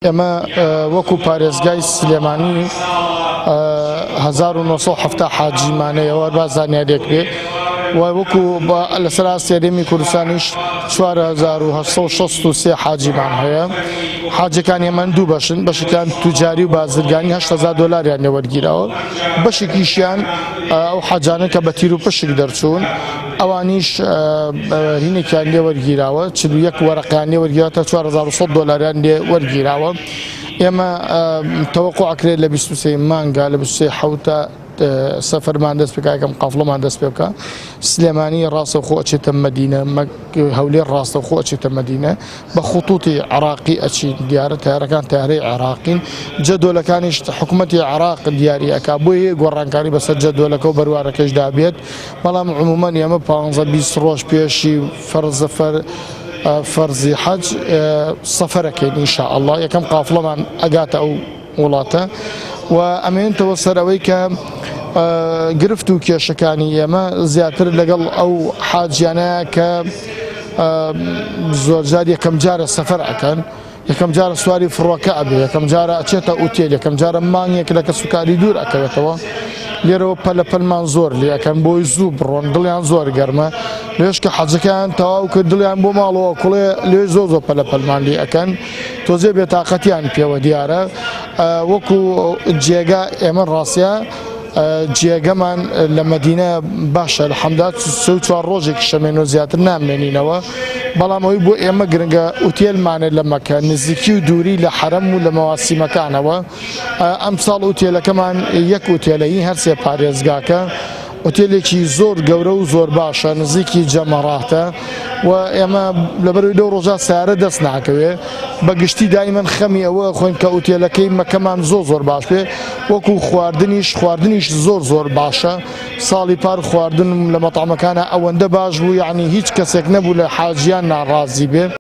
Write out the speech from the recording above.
ئێمە وەکو پارێزگای سلێمانی 1970 حاجیمانەیەوە بازانیارێک بێ و وەکو لەسەر سێرەمی کوردستانیش 4863 حاجیمان هەیە. حاجەکان ئێمە دوو بەشن، بەشێکیان توجاری و بازرگانی 8,000 دۆلاریان لێوەرگیراوە، بەشێکیشیان ئەو حاجانە کە بە تیر و پشک دەرچوون ئەوانیش هینێکیان لێ وەرگیراوە، 41 وەرەقیان لێ وەرگیراوە، 4100 دۆلاریان لێ وەرگیراوە. ئێمە تەوەقع ئەکرێت لە 23 مانگا لە 23 حوتە سەفەرمان دەست پێکا، یەکەم قافڵەمان دەست پێ بکە. سلێمانی ڕاستەوخۆ ئەچێتە مەدینە، هەولێر ڕاستەوخۆ ئەچێتە مەدینە، بە خوتوتی عراقی ئەچین، دیارە تایارەکان تایارەی عراقین، جەدۆلەکانیش حکوومەتی عراق دیاری ئەکا، بۆیە گۆڕانکاری بەسەر جەدۆلەکە و بەروارەکەشدا بێت. بەڵام عمومەن ئێمە 15-20 ڕۆژ پێشی فەرزی حەج سەفەرەکەین ئینشاءالله، یەکەم قافڵەمان ئەگاتە ئەو وڵاتە و ئەمێنێتەوە سەرەوەی کە گرفت و کێشەکانی ئێمە زیاتر لەگەڵ ئەو حاجیانەیە کە زۆرجار یەکەم جارە سەفەر ئەکەن، یەکەم جارە سواری فڕۆکە ئەبێ، یەکەم جارە ئەچێتە ئوتێل، یەکەم جارە مانگێک لە کە سوکاری دوور ئەکەوێتەوە. لێرەوە پەلەپەلمان زۆر لێ ئەەکەن بۆی زوو بڕۆن، دڵیان زۆر گەرمە، لێش کە حەجەکان تەواو کرد دڵیان بۆ ماڵەوە کوڵێ لێ زۆر پەلەپەلمان لێ ئەەکەن، تۆزێ بێتاقەتیان پێوە دیارە. وەکو جێگا ئێمە ڕاستە جێگەمان لە مەدینە باشە، الحەمدوللا 3-4 ڕۆژێکی شەمێنەوە زیاتر نامێنینەوە، بەڵام ئەوی بۆ ئێمە گرنگە ئوتێلمانە لە مەکە، نزیکی و دووری لە حەرەم و لە مەواسیمەکانەوە. ئەم ساڵ ئوتێلەکەمان یەک ئوتێلەی هەرسێ پارێزگاکە، ئوتێلێکی زۆر گەورە و زۆر باشە، نزیکی جەمەڕاتە و ئێمە لەبەروی لەو ڕۆژە سیارە دەست ناکەوێ، بەگشتی دایمەن خەمی ئەوە خۆین کە ئوتێلەکەی مەکەمان زۆر باش بێ، وەکو خواردنیش زۆر باشە. ساڵی پار خواردن لە مەتاعمەکانە ئەوەندە باش بوو، یعنی هیچ کەسێک نەبوو لە حاجیان ناڕازی بێ.